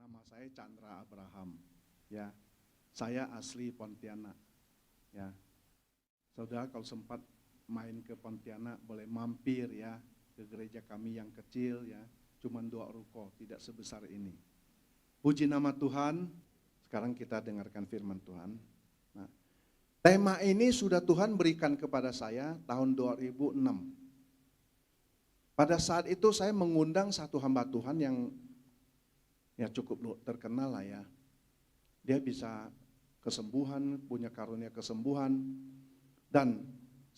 Nama saya Chandra Abraham. Ya, saya asli Pontianak. Ya, saudara kalau sempat main ke Pontianak boleh mampir ya ke gereja kami yang kecil ya, cuman 2 ruko, tidak sebesar ini. Puji nama Tuhan. Sekarang kita dengarkan firman Tuhan. Nah, tema ini sudah Tuhan berikan kepada saya tahun 2006. Pada saat itu saya mengundang satu hamba Tuhan yang ya cukup terkenal lah ya. Dia bisa kesembuhan, punya karunia kesembuhan. Dan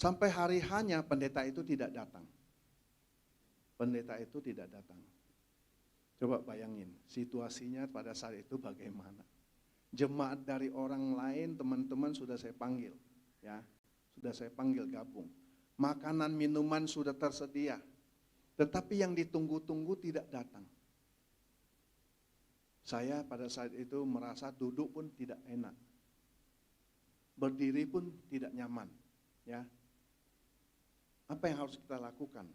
sampai hari hanya pendeta itu tidak datang. Pendeta itu tidak datang. Coba bayangin situasinya pada saat itu bagaimana. Jemaat dari orang lain, teman-teman sudah saya panggil. Ya, sudah saya panggil gabung. Makanan, minuman sudah tersedia. Tetapi yang ditunggu-tunggu tidak datang. Saya pada saat itu merasa duduk pun tidak enak. Berdiri pun tidak nyaman. Ya. Apa yang harus kita lakukan,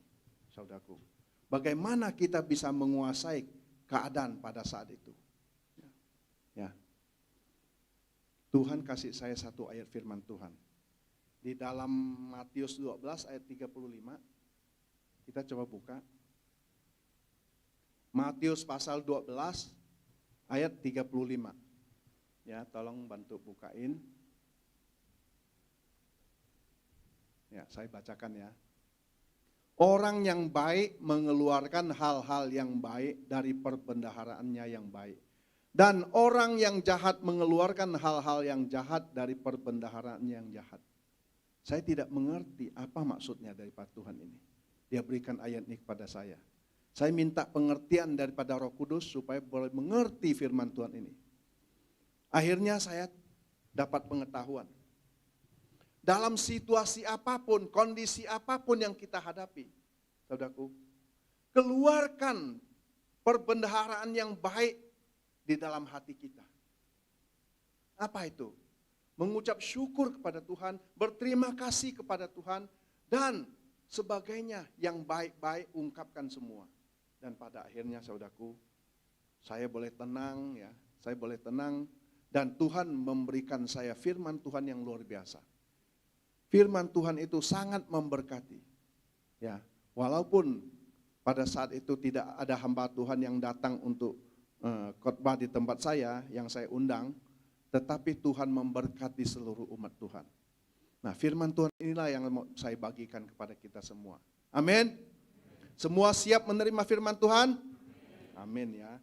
saudaraku? Bagaimana kita bisa menguasai keadaan pada saat itu? Ya. Tuhan kasih saya satu ayat firman Tuhan. Di dalam Matius 12 ayat 35, kita coba buka. Matius pasal 12 ayat 35. Ya, tolong bantu bukain. Ya, saya bacakan ya. Orang yang baik mengeluarkan hal-hal yang baik dari perbendaharaannya yang baik. Dan orang yang jahat mengeluarkan hal-hal yang jahat dari perbendaharaannya yang jahat. Saya tidak mengerti apa maksudnya daripada Tuhan ini. Dia berikan ayat ini kepada saya. Saya minta pengertian daripada Roh Kudus supaya boleh mengerti firman Tuhan ini. Akhirnya saya dapat pengetahuan. Dalam situasi apapun, kondisi apapun yang kita hadapi, saudaraku, keluarkan perbendaharaan yang baik di dalam hati kita. Apa itu? Mengucap syukur kepada Tuhan, berterima kasih kepada Tuhan, dan sebagainya yang baik-baik ungkapkan semua. Dan pada akhirnya saudaraku, saya boleh tenang ya, saya boleh tenang, dan Tuhan memberikan saya firman Tuhan yang luar biasa. Firman Tuhan itu sangat memberkati. Ya, walaupun pada saat itu tidak ada hamba Tuhan yang datang untuk khotbah di tempat saya yang saya undang, tetapi Tuhan memberkati seluruh umat Tuhan. Nah, firman Tuhan inilah yang mau saya bagikan kepada kita semua. Amin. Semua siap menerima firman Tuhan? Amin ya.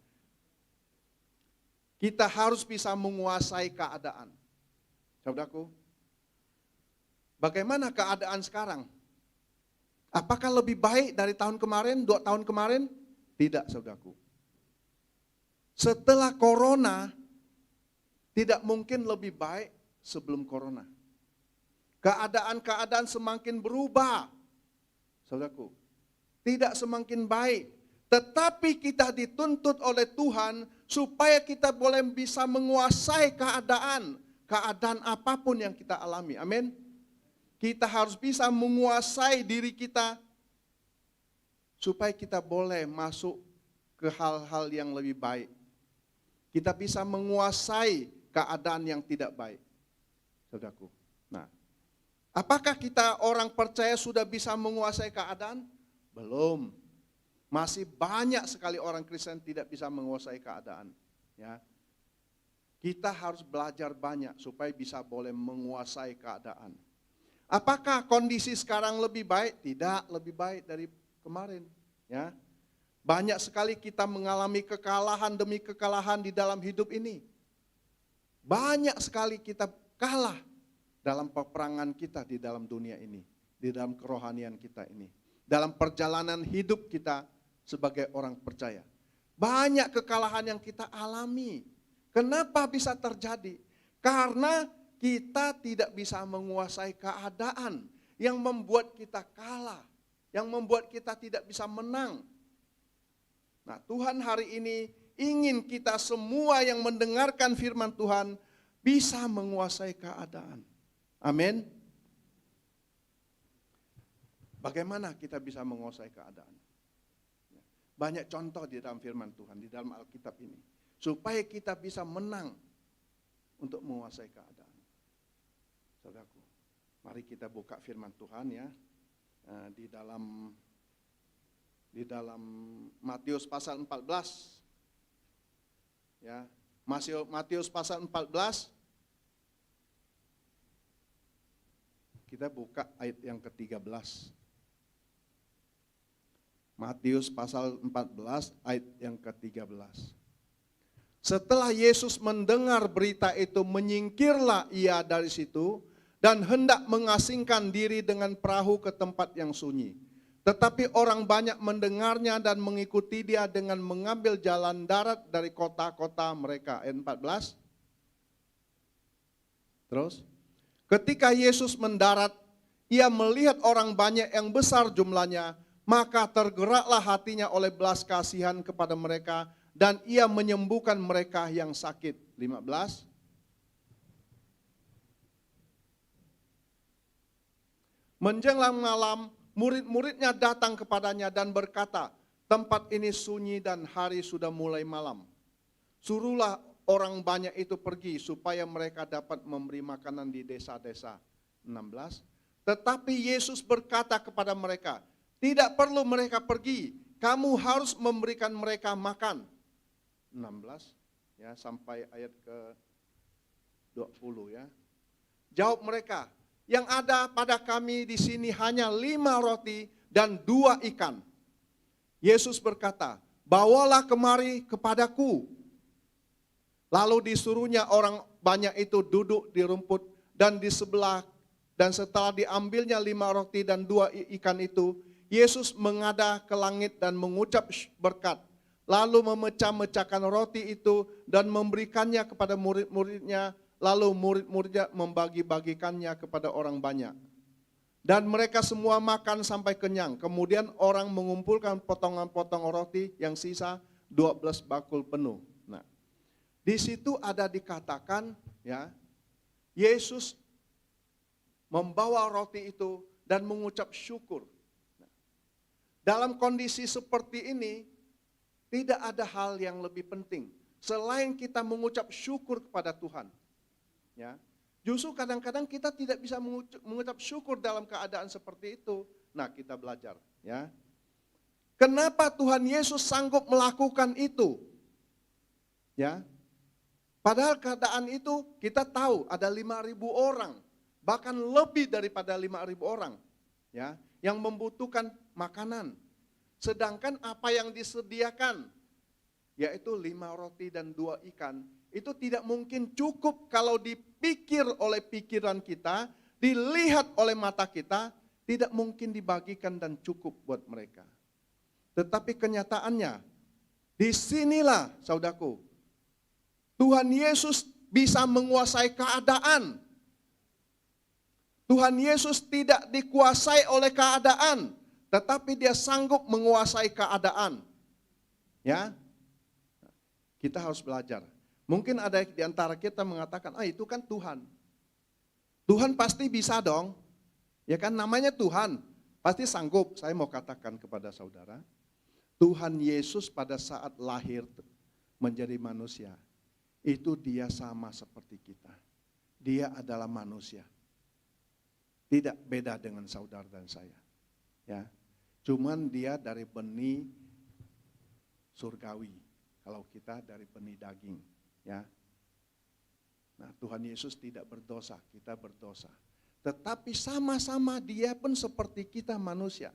Kita harus bisa menguasai keadaan. Saudaraku, bagaimana keadaan sekarang? Apakah lebih baik dari tahun kemarin, 2 tahun kemarin? Tidak, saudaraku. Setelah corona, tidak mungkin lebih baik sebelum corona. Keadaan-keadaan semakin berubah, saudaraku. Tidak semakin baik. Tetapi kita dituntut oleh Tuhan supaya kita boleh bisa menguasai keadaan. Keadaan apapun yang kita alami. Amin. Kita harus bisa menguasai diri kita supaya kita boleh masuk ke hal-hal yang lebih baik. Kita bisa menguasai keadaan yang tidak baik. Saudaraku. Nah, apakah kita orang percaya sudah bisa menguasai keadaan? Belum. Masih banyak sekali orang Kristen tidak bisa menguasai keadaan. Ya. Kita harus belajar banyak supaya bisa boleh menguasai keadaan. Apakah kondisi sekarang lebih baik? Tidak lebih baik dari kemarin. Ya. Banyak sekali kita mengalami kekalahan demi kekalahan di dalam hidup ini. Banyak sekali kita kalah dalam peperangan kita di dalam dunia ini. Di dalam kerohanian kita ini. Dalam perjalanan hidup kita sebagai orang percaya. Banyak kekalahan yang kita alami. Kenapa bisa terjadi? Karena kita tidak bisa menguasai keadaan yang membuat kita kalah. Yang membuat kita tidak bisa menang. Nah, Tuhan hari ini ingin kita semua yang mendengarkan firman Tuhan bisa menguasai keadaan. Amin. Bagaimana kita bisa menguasai keadaan? Banyak contoh di dalam firman Tuhan, di dalam Alkitab ini. supaya kita bisa menang untuk menguasai keadaan. Saudaraku, mari kita buka firman Tuhan ya, di dalam Matius pasal 14. Ya, Matius pasal 14. Kita buka ayat yang ke-13. Matius pasal 14 ayat yang ke-13. Setelah Yesus mendengar berita itu, menyingkirlah ia dari situ dan hendak mengasingkan diri dengan perahu ke tempat yang sunyi. Tetapi orang banyak mendengarnya dan mengikuti dia dengan mengambil jalan darat dari kota-kota mereka. Ayat 14. Terus, ketika Yesus mendarat, ia melihat orang banyak yang besar jumlahnya, maka tergeraklah hatinya oleh belas kasihan kepada mereka, dan ia menyembuhkan mereka yang sakit. 15. Menjelang malam, murid-muridnya datang kepadanya dan berkata, tempat ini sunyi dan hari sudah mulai malam. Suruhlah orang banyak itu pergi supaya mereka dapat memberi makanan di desa-desa. 16. Tetapi Yesus berkata kepada mereka, tidak perlu mereka pergi, kamu harus memberikan mereka makan. 16 ya, sampai ayat ke-20 ya. Jawab mereka, yang ada pada kami di sini hanya 5 roti dan 2 ikan. Yesus berkata, bawalah kemari kepadaku. Lalu disuruhnya orang banyak itu duduk di rumput dan di sebelah, dan setelah diambilnya 5 roti dan 2 ikan itu, Yesus menghadap ke langit dan mengucap berkat. Lalu memecah-mecahkan roti itu dan memberikannya kepada murid-muridnya. Lalu murid-muridnya membagi-bagikannya kepada orang banyak. Dan mereka semua makan sampai kenyang. Kemudian orang mengumpulkan potongan-potong roti yang sisa 12 bakul penuh. Nah, di situ ada dikatakan ya, Yesus membawa roti itu dan mengucap syukur. Nah, dalam kondisi seperti ini, tidak ada hal yang lebih penting selain kita mengucap syukur kepada Tuhan. Ya, justru kadang-kadang kita tidak bisa mengucap syukur dalam keadaan seperti itu. Nah, kita belajar. Ya, kenapa Tuhan Yesus sanggup melakukan itu? Ya, padahal keadaan itu kita tahu ada 5.000 orang, bahkan lebih daripada 5.000 orang, ya, yang membutuhkan makanan. Sedangkan apa yang disediakan, yaitu 5 roti dan 2 ikan, itu tidak mungkin cukup kalau dipikir oleh pikiran kita, dilihat oleh mata kita, tidak mungkin dibagikan dan cukup buat mereka. Tetapi kenyataannya, disinilah saudaraku, Tuhan Yesus bisa menguasai keadaan. Tuhan Yesus tidak dikuasai oleh keadaan, tetapi dia sanggup menguasai keadaan. Ya, kita harus belajar. Mungkin ada di antara kita mengatakan, itu kan Tuhan. Tuhan pasti bisa dong. Ya kan, namanya Tuhan, pasti sanggup. Saya mau katakan kepada saudara, Tuhan Yesus pada saat lahir menjadi manusia, itu dia sama seperti kita. Dia adalah manusia. Tidak beda dengan saudara dan saya. Ya, cuman dia dari benih surgawi, kalau kita dari benih daging, ya. Nah, Tuhan Yesus tidak berdosa, kita berdosa. Tetapi sama-sama dia pun seperti kita manusia.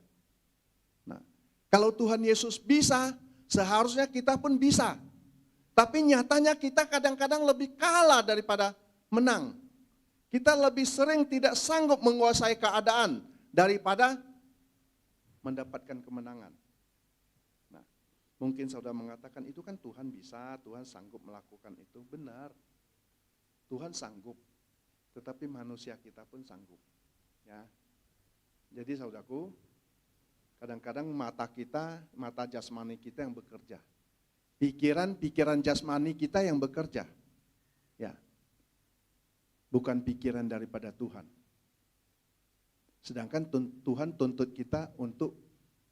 Nah, kalau Tuhan Yesus bisa, seharusnya kita pun bisa. Tapi nyatanya kita kadang-kadang lebih kalah daripada menang. Kita lebih sering tidak sanggup menguasai keadaan daripada mendapatkan kemenangan. Nah, mungkin saudara mengatakan itu kan Tuhan bisa, Tuhan sanggup melakukan itu. Benar, Tuhan sanggup, tetapi manusia kita pun sanggup. Ya, jadi saudaraku, kadang-kadang mata kita, mata jasmani kita yang bekerja, pikiran jasmani kita yang bekerja, ya, bukan pikiran daripada Tuhan. Sedangkan Tuhan tuntut kita untuk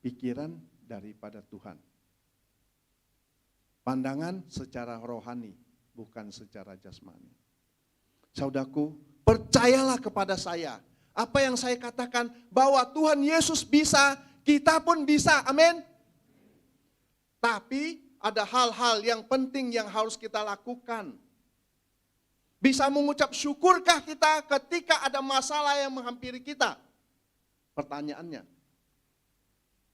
pikiran daripada Tuhan. Pandangan secara rohani, bukan secara jasmani. Saudaraku, percayalah kepada saya. Apa yang saya katakan bahwa Tuhan Yesus bisa, kita pun bisa. Amin. Tapi ada hal-hal yang penting yang harus kita lakukan. Bisa mengucap syukurkah kita ketika ada masalah yang menghampiri kita? Pertanyaannya.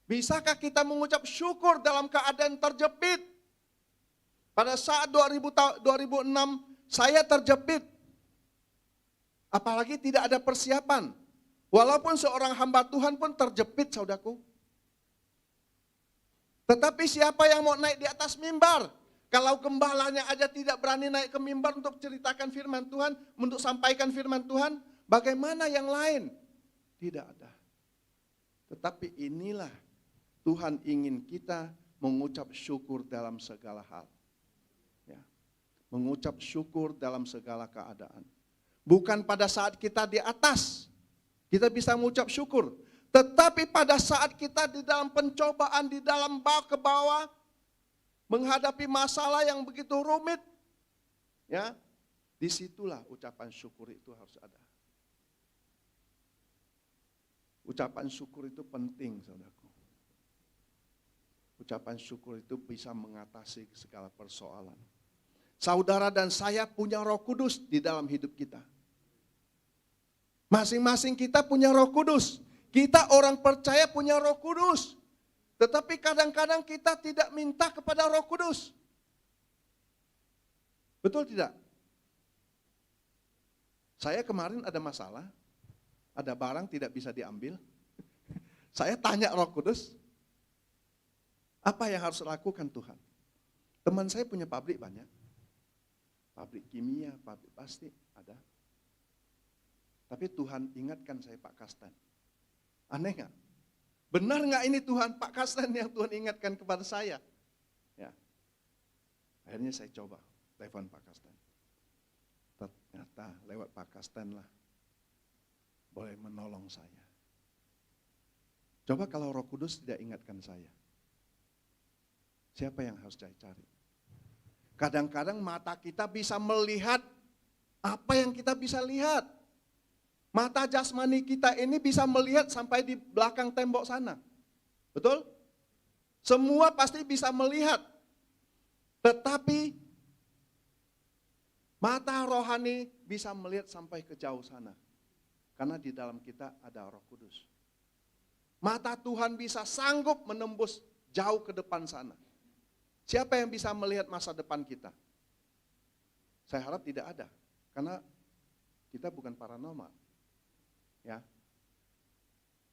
Bisakah kita mengucap syukur dalam keadaan terjepit? Pada saat 2006 saya terjepit. Apalagi tidak ada persiapan. Walaupun seorang hamba Tuhan pun terjepit, saudaraku. Tetapi siapa yang mau naik di atas mimbar? Kalau gembalanya aja tidak berani naik ke mimbar untuk ceritakan firman Tuhan, untuk sampaikan firman Tuhan, bagaimana yang lain? Tidak ada. Tetapi inilah Tuhan ingin kita mengucap syukur dalam segala hal. Ya. Mengucap syukur dalam segala keadaan. Bukan pada saat kita di atas, kita bisa mengucap syukur. Tetapi pada saat kita di dalam pencobaan, di dalam ke bawah, menghadapi masalah yang begitu rumit, ya, disitulah ucapan syukur itu harus ada. Ucapan syukur itu penting, saudaraku. Ucapan syukur itu bisa mengatasi segala persoalan. Saudara dan saya punya Roh Kudus di dalam hidup kita. Masing-masing kita punya Roh Kudus. Kita orang percaya punya Roh Kudus. Tetapi kadang-kadang kita tidak minta kepada Roh Kudus. Betul tidak? Saya kemarin ada masalah, ada barang tidak bisa diambil. Saya tanya Roh Kudus, apa yang harus lakukan Tuhan? Teman saya punya pabrik banyak. Pabrik kimia, pabrik plastik, ada. Tapi Tuhan ingatkan saya Pak Kastan. Aneh nggak? Benar nggak ini Tuhan, Pak Kastan yang Tuhan ingatkan kepada saya? Ya. Akhirnya saya coba telepon Pak Kastan. Ternyata lewat Pak Kastan lah boleh menolong saya. Coba kalau Roh Kudus tidak ingatkan saya, siapa yang harus saya cari? Kadang-kadang mata kita bisa melihat apa yang kita bisa lihat. Mata jasmani kita ini bisa melihat sampai di belakang tembok sana. Betul? Semua pasti bisa melihat. Tetapi mata rohani bisa melihat sampai ke jauh sana. Karena di dalam kita ada Roh Kudus. Mata Tuhan bisa sanggup menembus jauh ke depan sana. Siapa yang bisa melihat masa depan kita? Saya harap tidak ada. Karena kita bukan paranormal. Ya.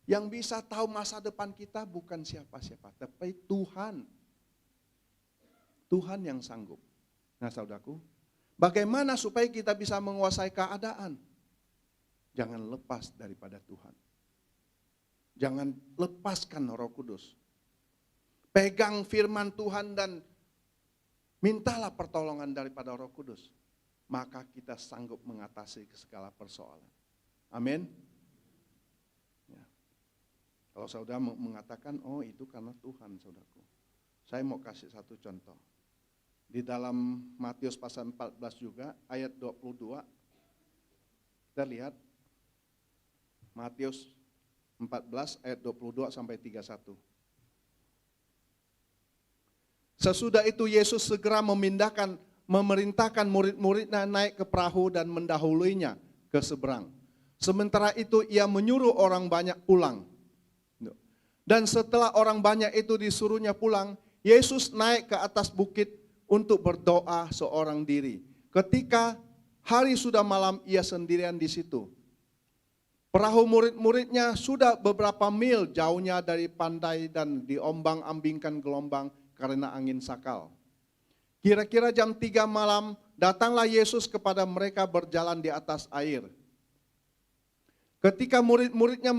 Yang bisa tahu masa depan kita bukan siapa-siapa, tapi Tuhan. Tuhan yang sanggup. Nah, saudaraku, bagaimana supaya kita bisa menguasai keadaan? Jangan lepas daripada Tuhan. Jangan lepaskan Roh Kudus. Pegang firman Tuhan dan mintalah pertolongan daripada Roh Kudus. Maka kita sanggup mengatasi segala persoalan. Amin. Ya. Kalau saudara mengatakan, oh itu karena Tuhan, saudaraku. Saya mau kasih satu contoh. Di dalam Matius pasal 14 juga, ayat 22, kita lihat Matius 14 ayat 22 sampai 31. Sesudah itu Yesus segera memerintahkan murid-muridnya naik ke perahu dan mendahuluinya ke seberang. Sementara itu ia menyuruh orang banyak pulang. Dan setelah orang banyak itu disuruhnya pulang, Yesus naik ke atas bukit untuk berdoa seorang diri. Ketika hari sudah malam, ia sendirian di situ. Perahu murid-muridnya sudah beberapa mil jauhnya dari pantai dan diombang-ambingkan gelombang karena angin sakal. Kira-kira jam 3 malam, datanglah Yesus kepada mereka berjalan di atas air. Ketika murid-muridnya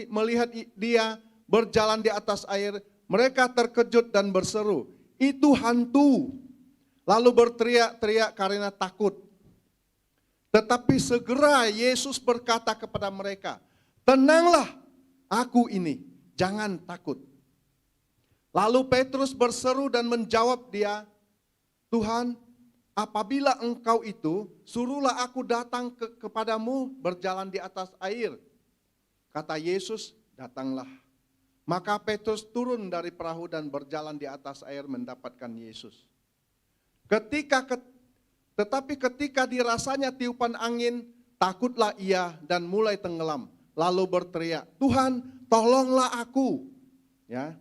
melihat dia berjalan di atas air, mereka terkejut dan berseru, "Itu hantu!" Lalu berteriak-teriak karena takut. Tetapi segera Yesus berkata kepada mereka, "Tenanglah, aku ini, jangan takut." Lalu Petrus berseru dan menjawab dia, Tuhan, apabila engkau itu, suruhlah aku datang kepadamu berjalan di atas air. Kata Yesus, datanglah. Maka Petrus turun dari perahu dan berjalan di atas air mendapatkan Yesus. Tetapi ketika dirasanya tiupan angin, takutlah ia dan mulai tenggelam. Lalu berteriak, Tuhan, tolonglah aku. Ya.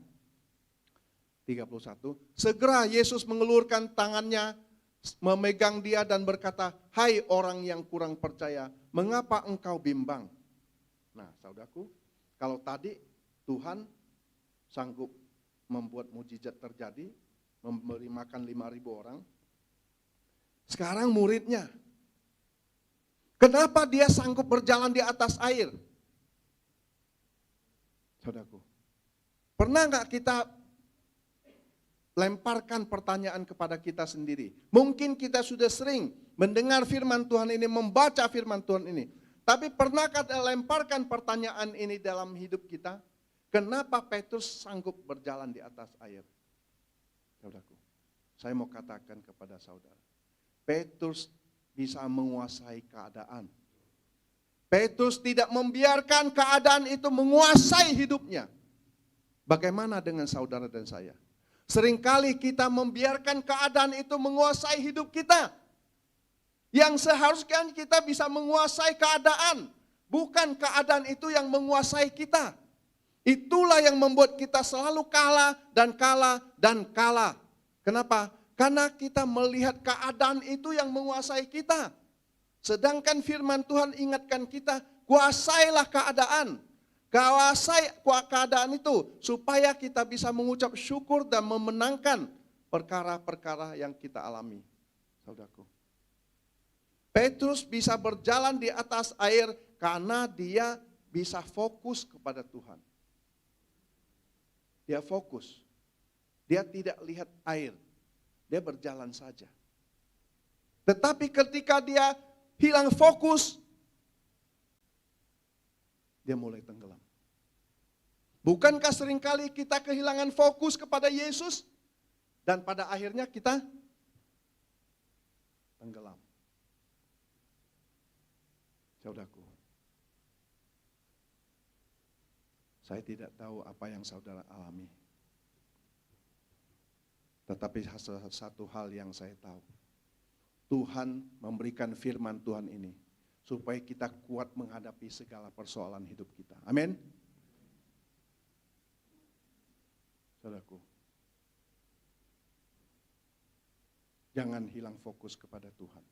31. Segera Yesus mengelurkan tangannya, memegang dia dan berkata, hai orang yang kurang percaya, mengapa engkau bimbang? Nah, saudaraku, kalau tadi Tuhan sanggup membuat mujizat terjadi, memberi makan 5.000 orang. Sekarang muridnya, kenapa dia sanggup berjalan di atas air? Saudaraku, pernah nggak kita lemparkan pertanyaan kepada kita sendiri? Mungkin kita sudah sering mendengar firman Tuhan ini, membaca firman Tuhan ini. Tapi pernahkah kita lemparkan pertanyaan ini dalam hidup kita? Kenapa Petrus sanggup berjalan di atas air? Saudaraku, saya mau katakan kepada saudara, Petrus bisa menguasai keadaan. Petrus tidak membiarkan keadaan itu menguasai hidupnya. Bagaimana dengan saudara dan saya? Seringkali kita membiarkan keadaan itu menguasai hidup kita. Yang seharusnya kita bisa menguasai keadaan. Bukan keadaan itu yang menguasai kita. Itulah yang membuat kita selalu kalah dan kalah dan kalah. Kenapa? Karena kita melihat keadaan itu yang menguasai kita. Sedangkan firman Tuhan ingatkan kita, kuasailah keadaan. Kuasai keadaan itu supaya kita bisa mengucap syukur dan memenangkan perkara-perkara yang kita alami. Saudaraku, Petrus bisa berjalan di atas air karena dia bisa fokus kepada Tuhan. Dia fokus. Dia tidak lihat air. Dia berjalan saja. Tetapi ketika dia hilang fokus, dia mulai tenggelam. Bukankah seringkali kita kehilangan fokus kepada Yesus dan pada akhirnya kita tenggelam? Saudaraku, saya tidak tahu apa yang saudara alami. Tetapi satu hal yang saya tahu, Tuhan memberikan firman Tuhan ini supaya kita kuat menghadapi segala persoalan hidup kita. Amin. Saudaraku, jangan hilang fokus kepada Tuhan.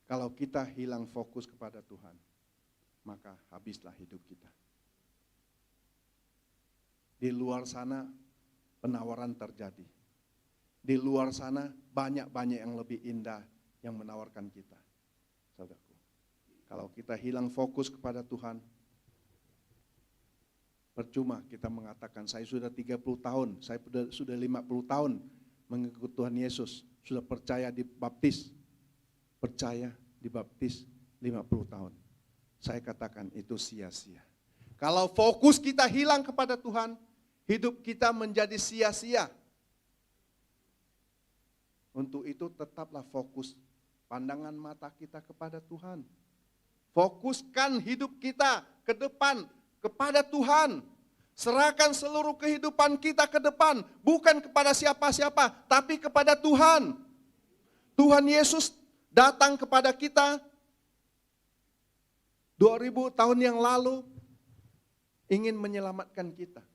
Kalau kita hilang fokus kepada Tuhan, maka habislah hidup kita. Di luar sana penawaran terjadi. Di luar sana banyak-banyak yang lebih indah yang menawarkan kita. Saudaraku, kalau kita hilang fokus kepada Tuhan, percuma kita mengatakan saya sudah 30 tahun, saya sudah 50 tahun mengikut Tuhan Yesus, sudah percaya dibaptis 50 tahun. Saya katakan itu sia-sia. Kalau fokus kita hilang kepada Tuhan, hidup kita menjadi sia-sia. Untuk itu tetaplah fokus pandangan mata kita kepada Tuhan. Fokuskan hidup kita ke depan kepada Tuhan. Serahkan seluruh kehidupan kita ke depan, bukan kepada siapa-siapa, tapi kepada Tuhan. Tuhan Yesus datang kepada kita 2000 tahun yang lalu, ingin menyelamatkan kita.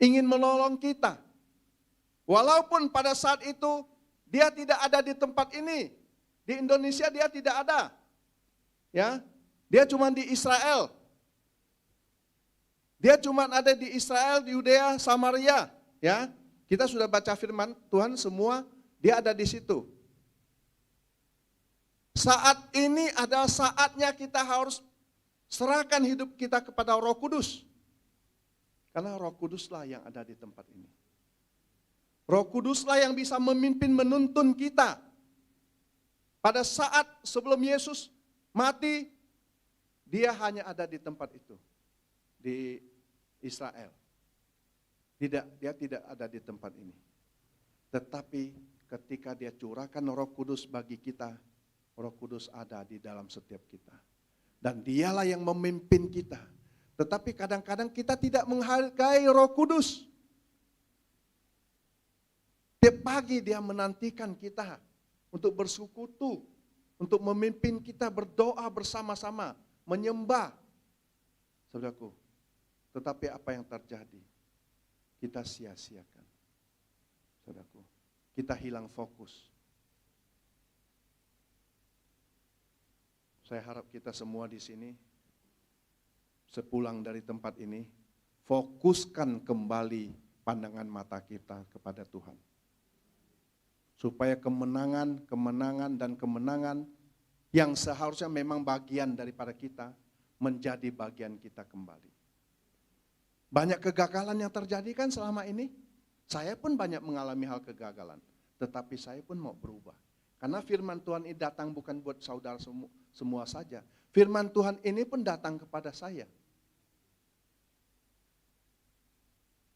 Ingin menolong kita. Walaupun pada saat itu dia tidak ada di tempat ini. Di Indonesia dia tidak ada. Ya, dia cuma di Israel. Dia cuma ada di Israel, di Yudea, Samaria. Ya, kita sudah baca firman Tuhan semua, dia ada di situ. Saat ini adalah saatnya kita harus serahkan hidup kita kepada Roh Kudus. Karena Roh Kuduslah yang ada di tempat ini. Roh Kuduslah yang bisa memimpin, menuntun kita. Pada saat sebelum Yesus mati, dia hanya ada di tempat itu. Di Israel. Dia tidak ada di tempat ini. Tetapi ketika dia curahkan Roh Kudus bagi kita, Roh Kudus ada di dalam setiap kita. Dan dialah yang memimpin kita. Tetapi kadang-kadang kita tidak menghargai Roh Kudus. Tiap pagi dia menantikan kita untuk bersekutu, untuk memimpin kita berdoa bersama-sama, menyembah. Saudaraku, tetapi apa yang terjadi? Kita sia-siakan. Saudaraku, kita hilang fokus. Saya harap kita semua di sini, sepulang dari tempat ini, fokuskan kembali pandangan mata kita kepada Tuhan. Supaya kemenangan yang seharusnya memang bagian daripada kita, menjadi bagian kita kembali. Banyak kegagalan yang terjadi kan selama ini. Saya pun banyak mengalami hal kegagalan. Tetapi saya pun mau berubah. Karena firman Tuhan ini datang bukan buat saudara semua saja. Firman Tuhan ini pun datang kepada saya.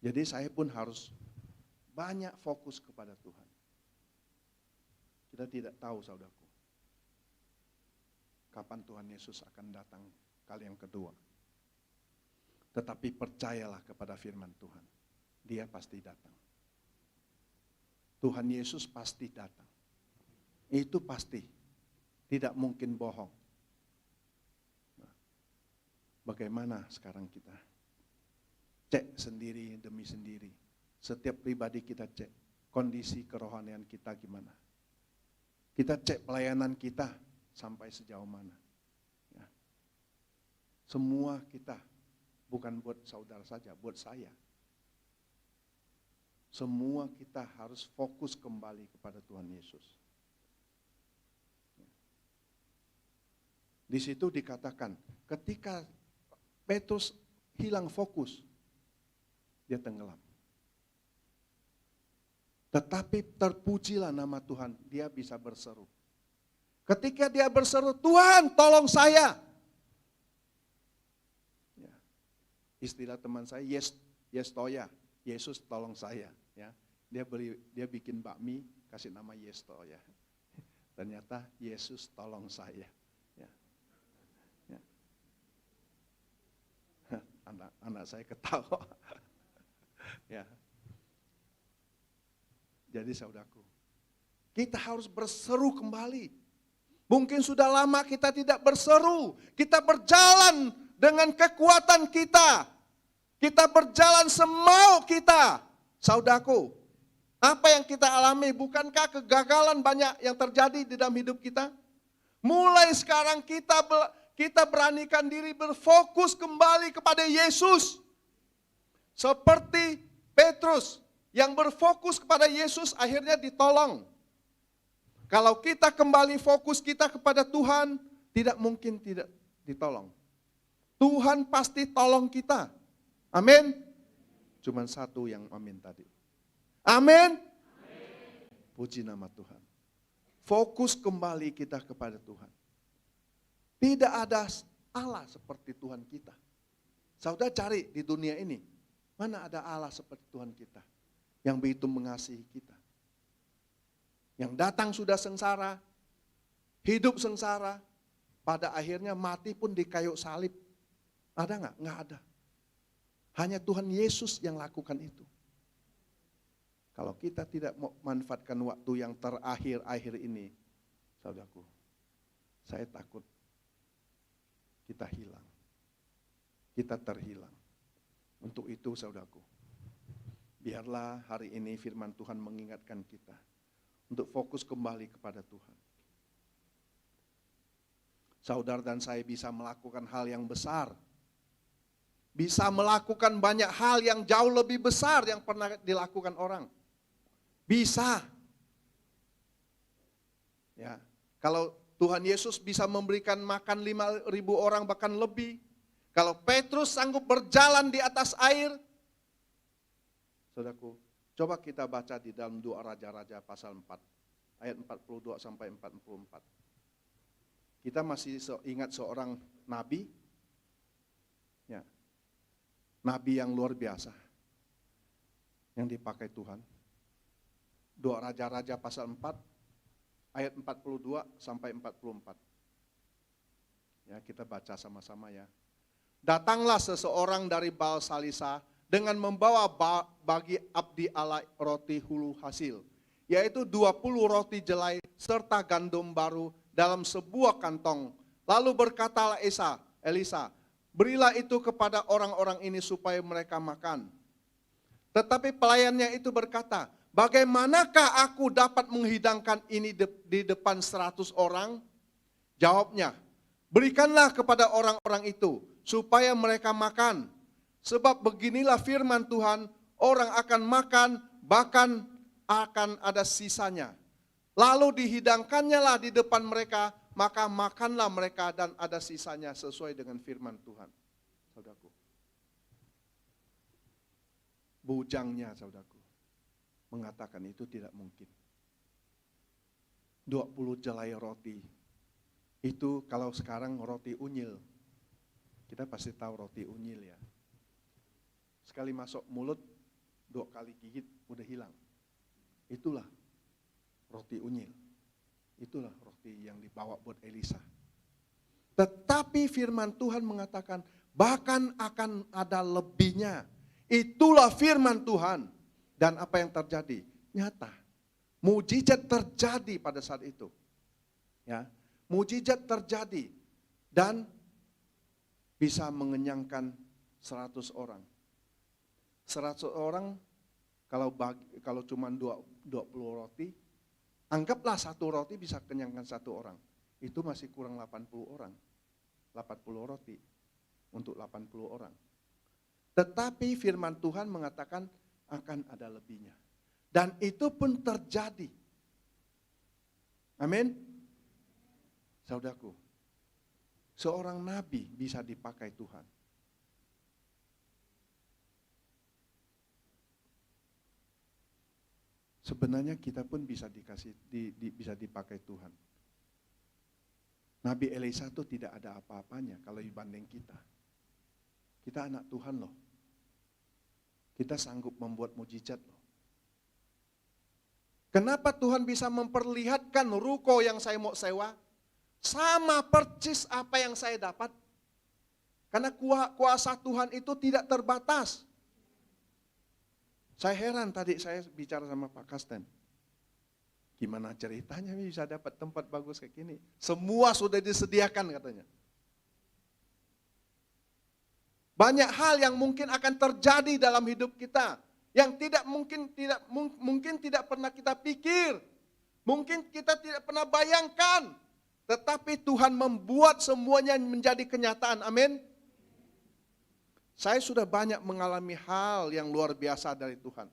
Jadi saya pun harus banyak fokus kepada Tuhan. Kita tidak tahu, saudaraku, kapan Tuhan Yesus akan datang kali yang kedua. Tetapi percayalah kepada firman Tuhan. Dia pasti datang. Tuhan Yesus pasti datang. Itu pasti. Tidak mungkin bohong. Nah, bagaimana sekarang kita? Cek sendiri demi sendiri. Setiap pribadi kita cek. Kondisi kerohanian kita gimana? Kita cek pelayanan kita sampai sejauh mana. Ya. Semua kita, bukan buat saudara saja, buat saya. Semua kita harus fokus kembali kepada Tuhan Yesus. Di situ dikatakan, ketika Petrus hilang fokus, dia tenggelam. Tetapi terpujilah nama Tuhan, dia bisa berseru. Ketika dia berseru, Tuhan tolong saya. Ya. Istilah teman saya, Yestoya, Yesus tolong saya. Ya. Dia bikin bakmi, kasih nama Yestoya. Ternyata Yesus tolong saya. Ya. Ya. Anak saya ketawa. Ya. Jadi saudaraku, kita harus berseru kembali. Mungkin sudah lama kita tidak berseru. Kita berjalan dengan kekuatan kita. Kita berjalan semau kita. Saudaraku, apa yang kita alami? Bukankah kegagalan banyak yang terjadi di dalam hidup kita? Mulai sekarang kita beranikan diri berfokus kembali kepada Yesus. Seperti Petrus yang berfokus kepada Yesus akhirnya ditolong. Kalau kita kembali fokus kita kepada Tuhan, tidak mungkin tidak ditolong. Tuhan pasti tolong kita. Amin. Cuman satu yang amin tadi. Amin. Puji nama Tuhan. Fokus kembali kita kepada Tuhan. Tidak ada Allah seperti Tuhan kita. Saudara cari di dunia ini, mana ada Allah seperti Tuhan kita yang begitu mengasihi kita. Yang datang sudah sengsara, hidup sengsara, pada akhirnya mati pun di kayu salib. Ada nggak? Nggak ada. Hanya Tuhan Yesus yang lakukan itu. Kalau kita tidak mau manfaatkan waktu yang terakhir-akhir ini, saudaraku, saya takut kita hilang. Kita terhilang. Untuk itu saudaraku, biarlah hari ini firman Tuhan mengingatkan kita untuk fokus kembali kepada Tuhan. Saudara dan saya bisa melakukan hal yang besar. Bisa melakukan banyak hal yang jauh lebih besar yang pernah dilakukan orang. Bisa. Ya, kalau Tuhan Yesus bisa memberikan makan 5.000 orang bahkan lebih. Kalau Petrus sanggup berjalan di atas air. Saudaraku, coba kita baca di dalam 2 Raja-Raja pasal 4. Ayat 42 sampai 44. Kita masih ingat seorang nabi. Ya, nabi yang luar biasa. Yang dipakai Tuhan. 2 Raja-Raja pasal 4 ayat 42 sampai 44. Ya, kita baca sama-sama ya. Datanglah seseorang dari Baal Salisa dengan membawa bagi abdi Allah roti hulu hasil, yaitu 20 roti jelai serta gandum baru dalam sebuah kantong. Lalu berkatalah Elisa, berilah itu kepada orang-orang ini supaya mereka makan. Tetapi pelayannya itu berkata, bagaimanakah aku dapat menghidangkan ini di depan 100 orang? Jawabnya, berikanlah kepada orang-orang itu supaya mereka makan. Sebab beginilah firman Tuhan, orang akan makan bahkan akan ada sisanya. Lalu dihidangkannya lah di depan mereka, maka makanlah mereka dan ada sisanya sesuai dengan firman Tuhan. Saudaraku. Bujangnya saudaraku mengatakan itu tidak mungkin. 20 jelai roti. Itu kalau sekarang roti unyil. Kita pasti tahu roti unyil ya. Sekali masuk mulut, 2 kali gigit udah hilang. Itulah roti unyil. Itulah roti yang dibawa buat Elisa. Tetapi firman Tuhan mengatakan bahkan akan ada lebihnya. Itulah firman Tuhan. Dan apa yang terjadi? Nyata. Mujizat terjadi pada saat itu. Ya, mujizat terjadi dan bisa mengenyangkan 100 orang. 100 orang kalau cuma 20 roti, anggaplah 1 roti bisa kenyangkan 1 orang. Itu masih kurang 80 orang. 80 roti untuk 80 orang. Tetapi firman Tuhan mengatakan akan ada lebihnya. Dan itu pun terjadi. Amin. Saudaraku, seorang nabi bisa dipakai Tuhan. Sebenarnya kita pun bisa bisa dipakai Tuhan. Nabi Elisa itu tidak ada apa-apanya kalau dibanding kita. Kita anak Tuhan loh. Kita sanggup membuat mujizat loh. Kenapa Tuhan bisa memperlihatkan ruko yang saya mau sewa? Sama persis apa yang saya dapat. Karena kuasa Tuhan itu tidak terbatas. Saya heran tadi saya bicara sama Pak Kasten. Gimana ceritanya bisa dapat tempat bagus kayak gini? Semua sudah disediakan katanya. Banyak hal yang mungkin akan terjadi dalam hidup kita yang mungkin tidak pernah kita pikir. Mungkin kita tidak pernah bayangkan. Tetapi Tuhan membuat semuanya menjadi kenyataan. Amin. Saya sudah banyak mengalami hal yang luar biasa dari Tuhan.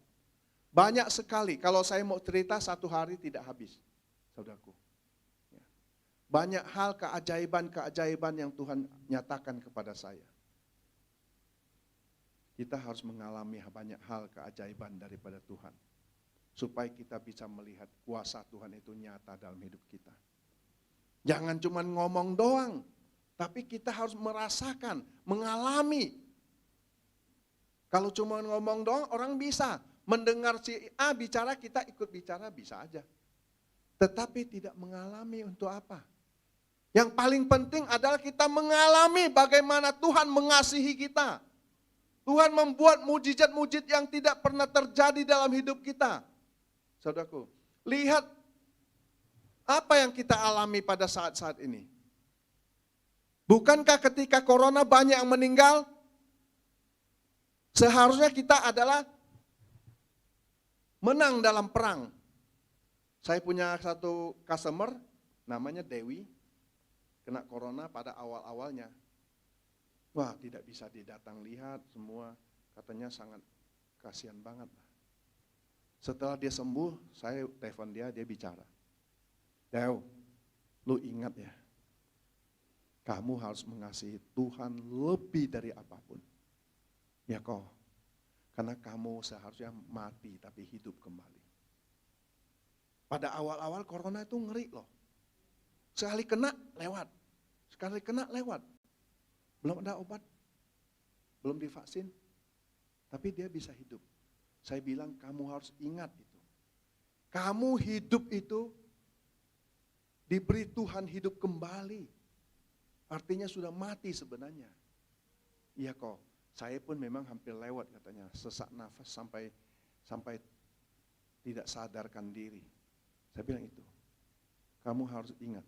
Banyak sekali. Kalau saya mau cerita 1 hari tidak habis. Saudaraku. Banyak hal keajaiban-keajaiban yang Tuhan nyatakan kepada saya. Kita harus mengalami banyak hal keajaiban daripada Tuhan. Supaya kita bisa melihat kuasa Tuhan itu nyata dalam hidup kita. Jangan cuma ngomong doang. Tapi kita harus merasakan, mengalami. Kalau cuma ngomong doang orang bisa. Mendengar si A bicara kita ikut bicara bisa aja. Tetapi tidak mengalami untuk apa? Yang paling penting adalah kita mengalami bagaimana Tuhan mengasihi kita. Tuhan membuat mujizat-mujizat yang tidak pernah terjadi dalam hidup kita. Saudaraku, lihat apa yang kita alami pada saat-saat ini. Bukankah ketika corona banyak yang meninggal? Seharusnya kita adalah menang dalam perang. Saya punya satu customer, namanya Dewi, kena corona pada awal-awalnya. Wah, tidak bisa didatang lihat semua, katanya sangat kasihan banget. Setelah dia sembuh, saya telepon dia bicara. Dew, lu ingat ya, kamu harus mengasihi Tuhan lebih dari apapun. Ya kok, karena kamu seharusnya mati tapi hidup kembali. Pada awal-awal corona itu ngeri loh. Sekali kena, lewat. Sekali kena, lewat. Belum ada obat, belum divaksin, tapi dia bisa hidup. Saya bilang kamu harus ingat itu. Kamu hidup itu diberi Tuhan hidup kembali. Artinya sudah mati sebenarnya. Iya kok, saya pun memang hampir lewat katanya, sesak nafas sampai tidak sadarkan diri. Saya bilang itu, kamu harus ingat.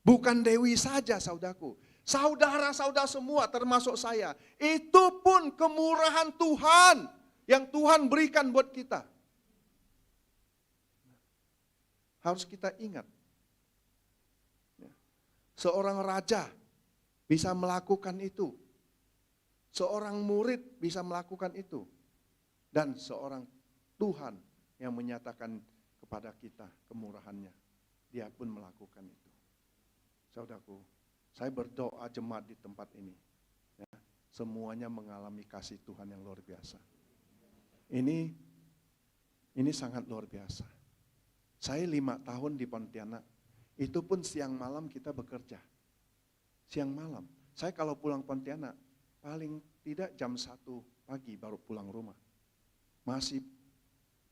Bukan Dewi saja saudaraku, saudara-saudara semua termasuk saya. Itu pun kemurahan Tuhan yang Tuhan berikan buat kita. Harus kita ingat. Seorang raja bisa melakukan itu. Seorang murid bisa melakukan itu. Dan seorang Tuhan yang menyatakan kepada kita kemurahannya. Dia pun melakukan itu. Saudaraku, saya berdoa jemaat di tempat ini. Ya, semuanya mengalami kasih Tuhan yang luar biasa. Ini sangat luar biasa. Saya 5 tahun di Pontianak. Itu pun siang malam kita bekerja. Siang malam. Saya kalau pulang Pontianak, paling tidak jam 1 pagi baru pulang rumah. Masih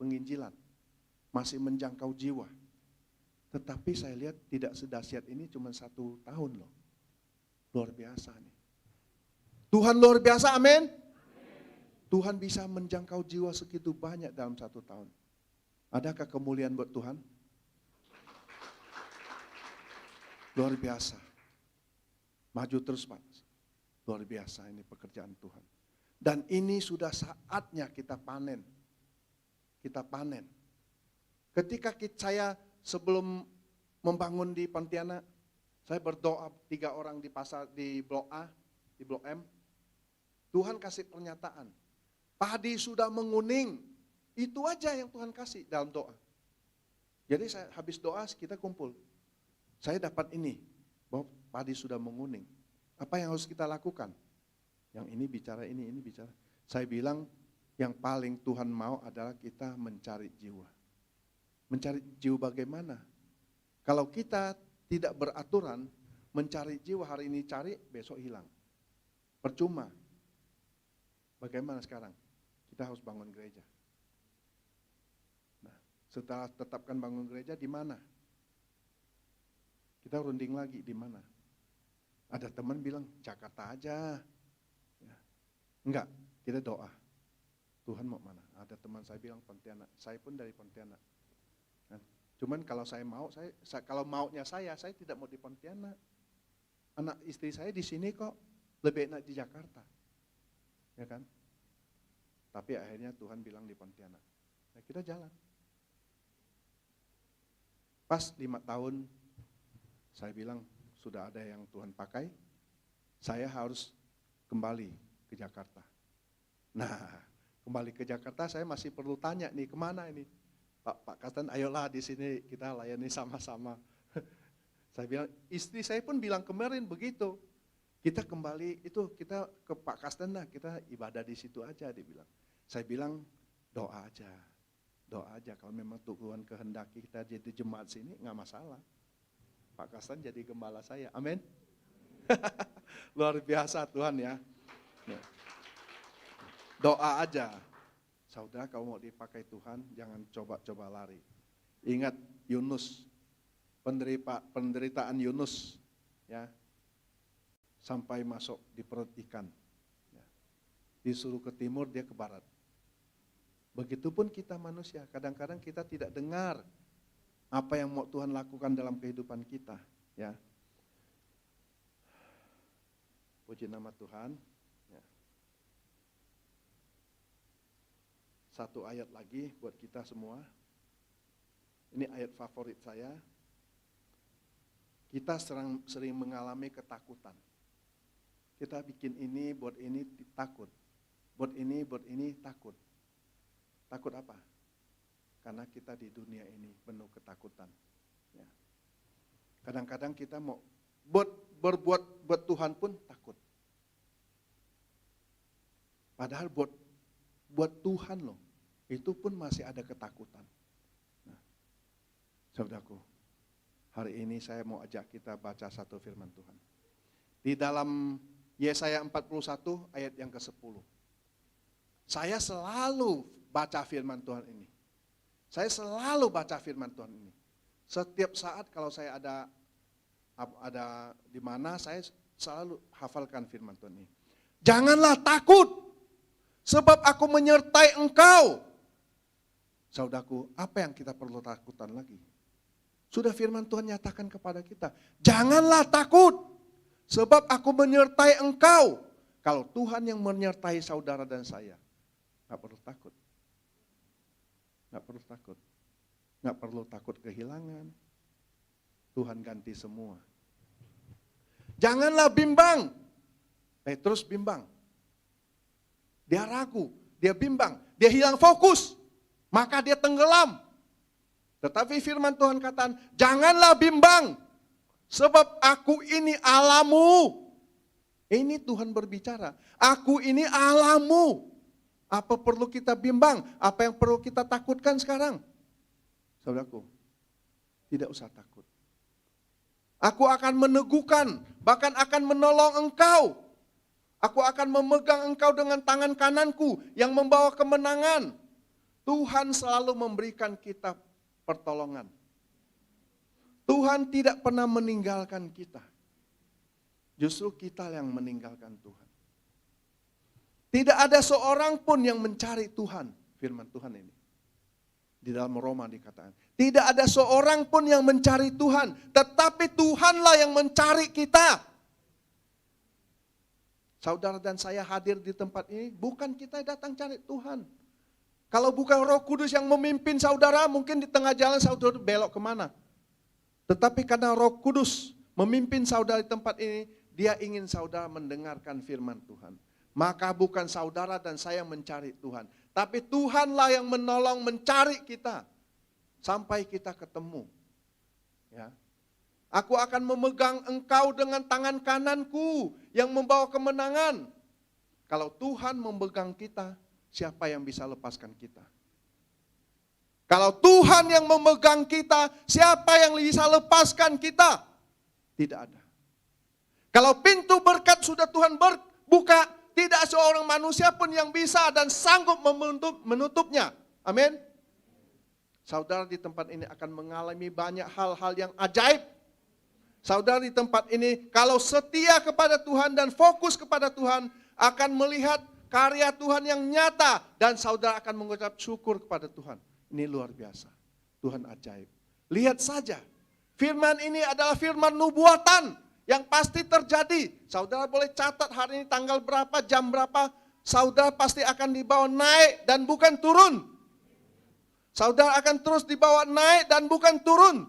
penginjilan, masih menjangkau jiwa. Tetapi saya lihat tidak sedahsyat ini cuma 1 tahun loh. Luar biasa nih. Tuhan luar biasa, amin. Tuhan bisa menjangkau jiwa segitu banyak dalam 1 tahun. Adakah kemuliaan buat Tuhan? Luar biasa. Maju terus Pak. Luar biasa ini pekerjaan Tuhan. Dan ini sudah saatnya kita panen. Kita panen. Ketika saya sebelum membangun di Pontianak, saya berdoa 3 orang di pasar di Blok A, di Blok M. Tuhan kasih pernyataan. Padi sudah menguning. Itu aja yang Tuhan kasih dalam doa. Jadi saya habis doa kita kumpul. Saya dapat ini, bahwa padi sudah menguning. Apa yang harus kita lakukan? Yang ini bicara, ini bicara. Saya bilang yang paling Tuhan mau adalah kita mencari jiwa. Mencari jiwa bagaimana? Kalau kita tidak beraturan, mencari jiwa hari ini cari, besok hilang. Percuma. Bagaimana sekarang? Kita harus bangun gereja. Nah, setelah tetapkan bangun gereja di mana? Kita runding lagi di mana? Ada teman bilang Jakarta aja. Ya. Enggak, kita doa. Tuhan mau mana? Ada teman saya bilang Pontianak. Saya pun dari Pontianak. Nah, cuman kalau saya mau, kalau maunya saya tidak mau di Pontianak. Anak istri saya di sini kok, lebih enak di Jakarta. Ya kan? Tapi akhirnya Tuhan bilang di Pontianak. Nah, kita jalan. Pas 5 tahun, saya bilang sudah ada yang Tuhan pakai, saya harus kembali ke Jakarta. Nah, kembali ke Jakarta saya masih perlu tanya nih, kemana ini? Pak Kasten, ayolah di sini kita layani sama-sama. Saya bilang, istri saya pun bilang kemarin begitu. Kita kembali, itu kita ke Pak Kasten lah, kita ibadah di situ aja, dia bilang. Saya bilang, doa aja. Doa aja, kalau memang Tuhan kehendaki kita jadi jemaat sini, nggak masalah. Pak Kasten jadi gembala saya, amin. Luar biasa Tuhan ya. Doa aja. Saudara, kalau mau dipakai Tuhan, jangan coba-coba lari. Ingat Yunus, penderitaan Yunus, ya, sampai masuk di perut ikan. Ya. Disuruh ke timur, dia ke barat. Begitupun kita manusia, kadang-kadang kita tidak dengar apa yang mau Tuhan lakukan dalam kehidupan kita, ya. Puji nama Tuhan. Ya. Satu ayat lagi buat kita semua. Ini ayat favorit saya. Kita sering mengalami ketakutan. Kita bikin ini, buat ini takut. Buat ini takut. Takut apa? Karena kita di dunia ini penuh ketakutan. Ya. Kadang-kadang kita mau berbuat buat Tuhan pun takut. Padahal buat Tuhan loh, itu pun masih ada ketakutan. Nah, saudaraku, hari ini saya mau ajak kita baca satu firman Tuhan. Di dalam Yesaya 41 ayat yang ke-10. Saya selalu baca firman Tuhan ini. Saya selalu baca firman Tuhan ini. Setiap saat kalau saya ada di mana, saya selalu hafalkan firman Tuhan ini. Janganlah takut, sebab aku menyertai engkau. Saudaraku, apa yang kita perlu takutan lagi? Sudah firman Tuhan nyatakan kepada kita, janganlah takut, sebab aku menyertai engkau. Kalau Tuhan yang menyertai saudara dan saya, gak perlu takut. Gak perlu takut. Gak perlu takut kehilangan. Tuhan ganti semua. Janganlah bimbang. Petrus bimbang. Dia ragu, dia bimbang, dia hilang fokus. Maka dia tenggelam. Tetapi firman Tuhan katakan, janganlah bimbang. Sebab aku ini Allahmu. Ini Tuhan berbicara. Aku ini Allahmu. Apa perlu kita bimbang? Apa yang perlu kita takutkan sekarang? Saudaraku, tidak usah takut. Aku akan meneguhkan, bahkan akan menolong engkau. Aku akan memegang engkau dengan tangan kananku yang membawa kemenangan. Tuhan selalu memberikan kita pertolongan. Tuhan tidak pernah meninggalkan kita. Justru kita yang meninggalkan Tuhan. Tidak ada seorang pun yang mencari Tuhan. Firman Tuhan ini. Di dalam Roma dikatakan. Tidak ada seorang pun yang mencari Tuhan. Tetapi Tuhanlah yang mencari kita. Saudara dan saya hadir di tempat ini. Bukan kita datang cari Tuhan. Kalau bukan Roh Kudus yang memimpin saudara, mungkin di tengah jalan saudara belok kemana. Tetapi karena Roh Kudus memimpin saudara di tempat ini, dia ingin saudara mendengarkan firman Tuhan. Maka bukan saudara dan saya mencari Tuhan. Tapi Tuhanlah yang menolong mencari kita. Sampai kita ketemu. Ya. Aku akan memegang engkau dengan tangan kananku yang membawa kemenangan. Kalau Tuhan memegang kita, siapa yang bisa lepaskan kita? Kalau Tuhan yang memegang kita, siapa yang bisa lepaskan kita? Tidak ada. Kalau pintu berkat sudah Tuhan buka, tidak seorang manusia pun yang bisa dan sanggup menutupnya. Amin. Saudara di tempat ini akan mengalami banyak hal-hal yang ajaib. Saudara di tempat ini kalau setia kepada Tuhan dan fokus kepada Tuhan, akan melihat karya Tuhan yang nyata dan saudara akan mengucap syukur kepada Tuhan. Ini luar biasa. Tuhan ajaib. Lihat saja. Firman ini adalah firman nubuatan yang pasti terjadi. Saudara boleh catat hari ini tanggal berapa, jam berapa. Saudara pasti akan dibawa naik dan bukan turun. Saudara akan terus dibawa naik dan bukan turun.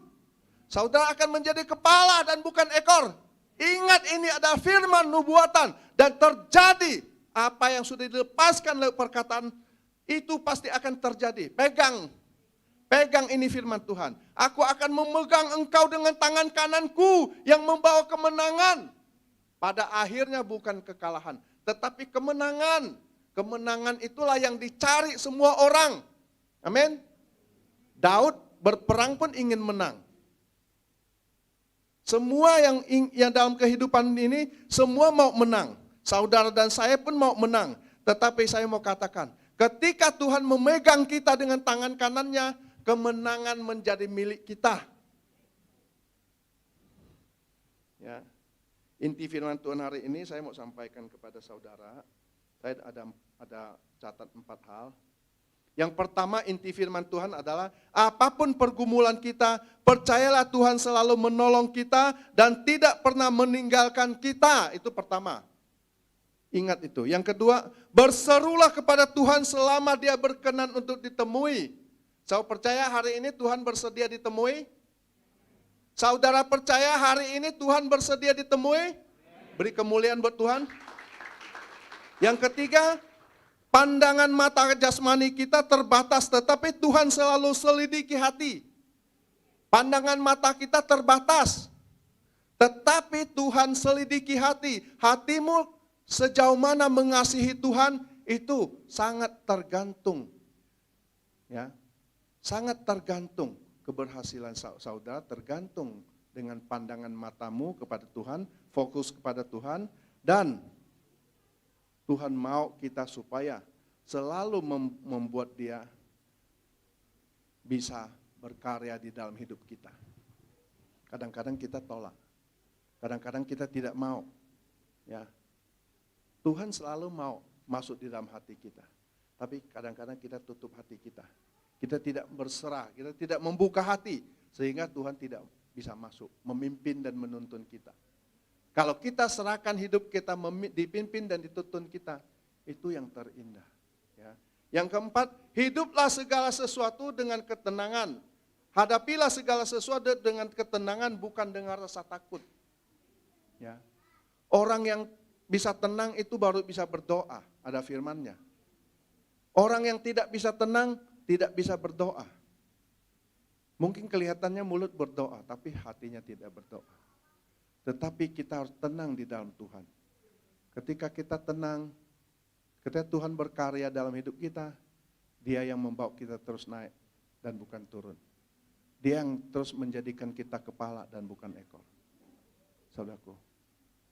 Saudara akan menjadi kepala dan bukan ekor. Ingat ini adalah firman nubuatan dan terjadi. Apa yang sudah dilepaskan oleh perkataan itu pasti akan terjadi. Pegang ini firman Tuhan. Aku akan memegang engkau dengan tangan kananku yang membawa kemenangan. Pada akhirnya bukan kekalahan, tetapi kemenangan. Kemenangan itulah yang dicari semua orang. Amin. Daud berperang pun ingin menang. Semua yang dalam kehidupan ini semua mau menang. Saudara dan saya pun mau menang. Tetapi saya mau katakan, ketika Tuhan memegang kita dengan tangan kanannya, kemenangan menjadi milik kita. Ya. Inti firman Tuhan hari ini saya mau sampaikan kepada saudara. Saya ada catat 4 hal. Yang pertama inti firman Tuhan adalah apapun pergumulan kita, percayalah Tuhan selalu menolong kita dan tidak pernah meninggalkan kita. Itu pertama. Ingat itu. Yang kedua, berserulah kepada Tuhan selama dia berkenan untuk ditemui. Saya percaya hari ini Tuhan bersedia ditemui. Saudara percaya hari ini Tuhan bersedia ditemui? Beri kemuliaan buat Tuhan. Yang ketiga, pandangan mata jasmani kita terbatas, tetapi Tuhan selalu selidiki hati. Pandangan mata kita terbatas, tetapi Tuhan selidiki hati. Hatimu sejauh mana mengasihi Tuhan itu sangat tergantung. Ya, sangat tergantung keberhasilan saudara, tergantung dengan pandangan matamu kepada Tuhan, fokus kepada Tuhan, dan Tuhan mau kita supaya selalu membuat dia bisa berkarya di dalam hidup kita. Kadang-kadang kita tolak, kadang-kadang kita tidak mau. Ya, Tuhan selalu mau masuk di dalam hati kita, tapi kadang-kadang kita tutup hati kita. Kita tidak berserah, kita tidak membuka hati, sehingga Tuhan tidak bisa masuk, memimpin dan menuntun kita. Kalau kita serahkan hidup kita dipimpin dan dituntun kita, itu yang terindah. Ya. Yang keempat, hiduplah segala sesuatu dengan ketenangan. Hadapilah segala sesuatu dengan ketenangan, bukan dengan rasa takut. Ya. Orang yang bisa tenang itu baru bisa berdoa, ada firman-Nya. Orang yang tidak bisa tenang, tidak bisa berdoa. Mungkin kelihatannya mulut berdoa, tapi hatinya tidak berdoa. Tetapi kita harus tenang di dalam Tuhan. Ketika kita tenang, ketika Tuhan berkarya dalam hidup kita, Dia yang membawa kita terus naik dan bukan turun. Dia yang terus menjadikan kita kepala dan bukan ekor. Saudaraku,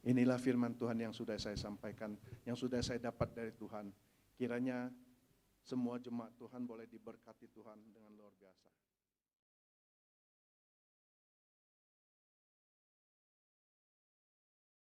inilah firman Tuhan yang sudah saya sampaikan, yang sudah saya dapat dari Tuhan. Kiranya semua jemaat Tuhan boleh diberkati Tuhan dengan luar biasa.